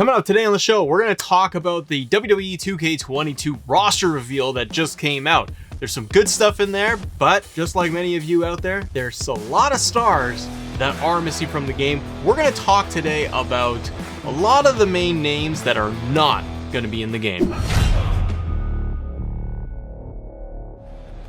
Coming up today on the show, we're going to talk about the WWE 2K22 roster reveal that just came out. There's some good stuff in there, but just like many of you out there, there's a lot of stars that are missing from the game. We're going to talk today about a lot of the main names that are not going to be in the game.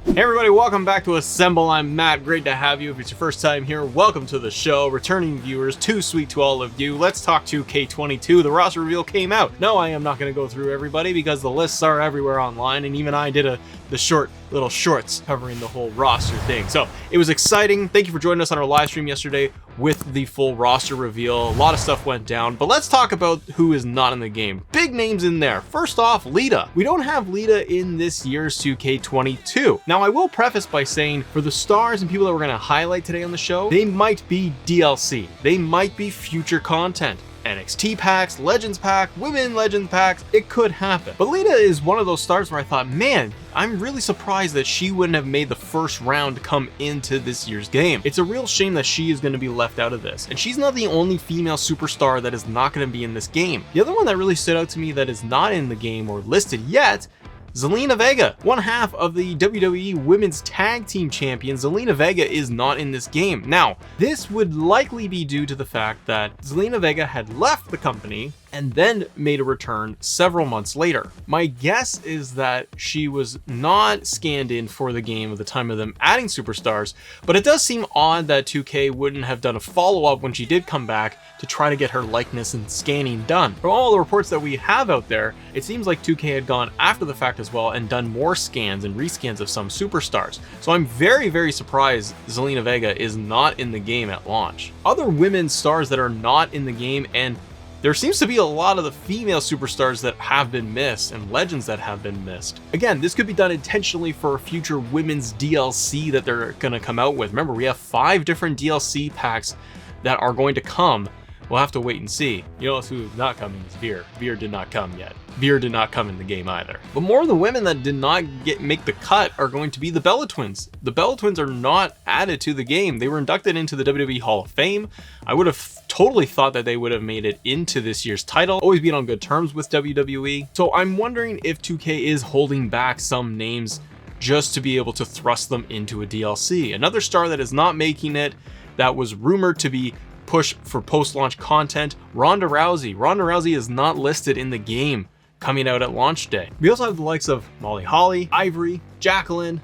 Hey everybody, welcome back to Assemble. I'm Matt. Great to have you. If it's your first time here, welcome to the show. Returning viewers, too sweet to all of you. Let's talk 2K22. The roster reveal came out. No, I am not going to go through everybody because the lists are everywhere online, and even I did the little shorts covering the whole roster thing. So it was exciting. Thank you for joining us on our live stream yesterday with the full roster reveal. A lot of stuff went down, but let's talk about who is not in the game. Big names in there. First off, Lita. We don't have Lita in this year's 2K22. Now, I will preface by saying for the stars and people that we're going to highlight today on the show, they might be DLC. They might be future content. NXT packs, Legends pack, Women Legends packs, it could happen. But Lita is one of those stars where I thought, man, I'm really surprised that she wouldn't have made the first round to come into this year's game. It's a real shame that she is going to be left out of this. And she's not the only female superstar that is not going to be in this game. The other one that really stood out to me that is not in the game or listed yet, Zelena Vega, one half of the WWE Women's Tag Team Champion. Zelena Vega is not in this game. Now, this would likely be due to the fact that Zelena Vega had left the company and then made a return several months later. My guess is that she was not scanned in for the game at the time of them adding superstars, but it does seem odd that 2K wouldn't have done a follow-up when she did come back to try to get her likeness and scanning done. From all the reports that we have out there, it seems like 2K had gone after the fact as well and done more scans and rescans of some superstars. So I'm very, very surprised Zelena Vega is not in the game at launch. Other women's stars that are not in the game, and there seems to be a lot of the female superstars that have been missed and legends that have been missed. Again, this could be done intentionally for a future women's DLC that they're going to come out with. Remember, we have 5 different DLC packs that are going to come. We'll have to wait and see. You know who's not coming is Veer. Veer did not come yet. Veer did not come in the game either. But more of the women that did not make the cut are going to be the Bella Twins. The Bella Twins are not added to the game. They were inducted into the WWE Hall of Fame. I would have totally thought that they would have made it into this year's title. Always been on good terms with WWE. So I'm wondering if 2K is holding back some names just to be able to thrust them into a DLC. Another star that is not making it, that was rumored to be push for post-launch content, Ronda Rousey. Ronda Rousey is not listed in the game coming out at launch day. We also have the likes of Molly Holly, Ivory, Jacqueline,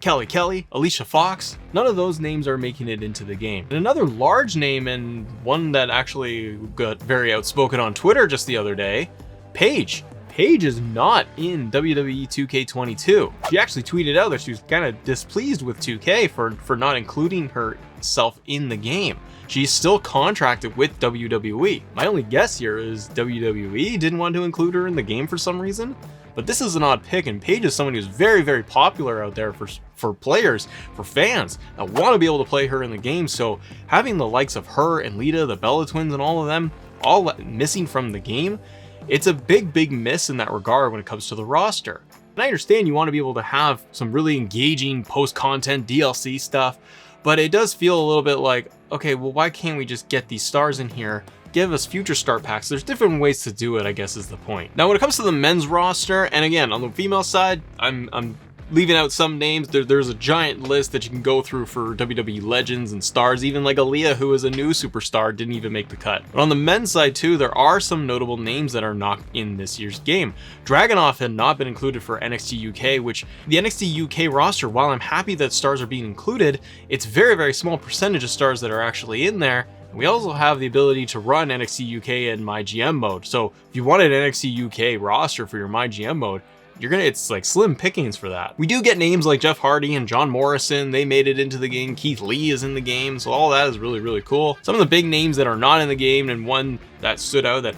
Kelly, Alicia Fox. None of those names are making it into the game. And another large name, and one that actually got very outspoken on Twitter just the other day, Paige. Paige is not in WWE 2K22. She actually tweeted out that she was kind of displeased with 2K for not including herself in the game. She's still contracted with WWE. My only guess here is WWE didn't want to include her in the game for some reason, but this is an odd pick, and Paige is someone who's very, very popular out there for players, for fans that want to be able to play her in the game. So having the likes of her and Lita, the Bella Twins, and all of them all missing from the game, it's a big, big miss in that regard when it comes to the roster. And I understand you want to be able to have some really engaging post-content DLC stuff, but it does feel a little bit like, okay, well, why can't we just get these stars in here? Give us future star packs. There's different ways to do it, I guess is the point. Now, when it comes to the men's roster, and again, on the female side, I'm leaving out some names. There's a giant list that you can go through for WWE legends and stars, even like Aaliyah, who is a new superstar, didn't even make the cut. But on the men's side too, there are some notable names that are not in this year's game. Dragunov had not been included for NXT UK, which the NXT UK roster, while I'm happy that stars are being included, it's very, very small percentage of stars that are actually in there. We also have the ability to run NXT UK in MyGM mode. So if you wanted an NXT UK roster for your MyGM mode, it's like slim pickings for that. We do get names like Jeff Hardy and John Morrison. They made it into the game. Keith Lee is in the game. So all that is really, really cool. Some of the big names that are not in the game, and one that stood out that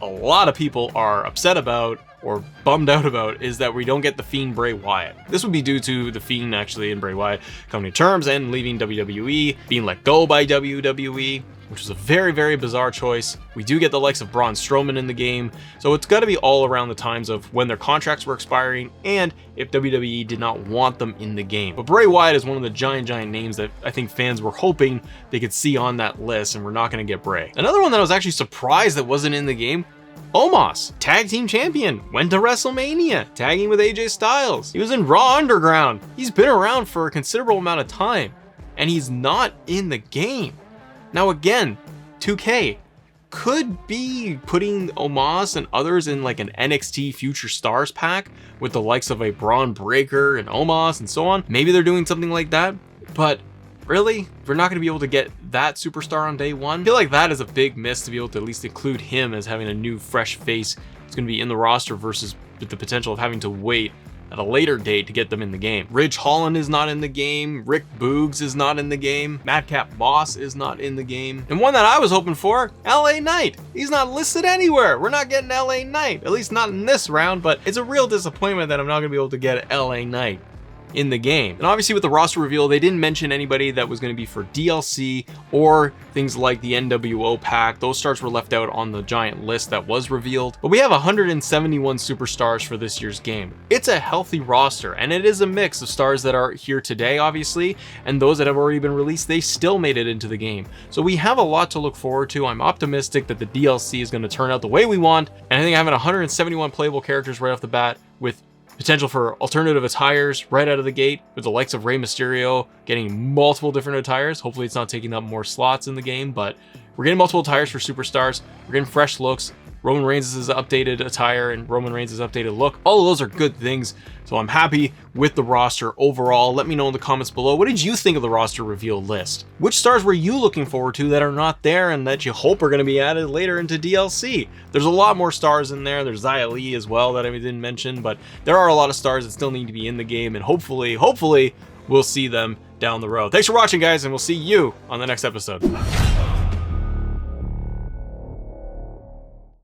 a lot of people are upset about or bummed out about, is that we don't get the Fiend Bray Wyatt. This would be due to the Fiend actually and Bray Wyatt coming to terms and leaving WWE, being let go by WWE, which is a very, very bizarre choice. We do get the likes of Braun Strowman in the game, so it's got to be all around the times of when their contracts were expiring and if WWE did not want them in the game. But Bray Wyatt is one of the giant names that I think fans were hoping they could see on that list, and we're not going to get Bray. Another one that I was actually surprised that wasn't in the game, Omos, tag team champion, went to WrestleMania, tagging with AJ Styles. He was in Raw Underground. He's been around for a considerable amount of time, and he's not in the game. Now again, 2K could be putting Omos and others in like an NXT Future Stars pack with the likes of a Braun Breaker and Omos and so on. Maybe they're doing something like that, but really, we're not going to be able to get that superstar on day one. I feel like that is a big miss to be able to at least include him as having a new fresh face that's going to be in the roster versus with the potential of having to wait at a later date to get them in the game. Ridge Holland is not in the game. Rick Boogs is not in the game. Madcap Moss is not in the game. And one that I was hoping for, LA Knight. He's not listed anywhere. We're not getting LA Knight, at least not in this round, but it's a real disappointment that I'm not going to be able to get LA Knight in the game. And obviously with the roster reveal, they didn't mention anybody that was going to be for DLC or things like the NWO pack. Those stars were left out on the giant list that was revealed. But we have 171 superstars for this year's game. It's a healthy roster, and it is a mix of stars that are here today, obviously, and those that have already been released. They still made it into the game. So we have a lot to look forward to. I'm optimistic that the DLC is going to turn out the way we want. And I think having 171 playable characters right off the bat with potential for alternative attires right out of the gate, with the likes of Rey Mysterio getting multiple different attires. Hopefully it's not taking up more slots in the game, but we're getting multiple attires for superstars. We're getting fresh looks. Roman Reigns' updated attire and Roman Reigns' updated look. All of those are good things. So I'm happy with the roster overall. Let me know in the comments below. What did you think of the roster reveal list? Which stars were you looking forward to that are not there and that you hope are going to be added later into DLC? There's a lot more stars in there. There's Xia Li as well that I didn't mention, but there are a lot of stars that still need to be in the game, and hopefully we'll see them down the road. Thanks for watching, guys, and we'll see you on the next episode.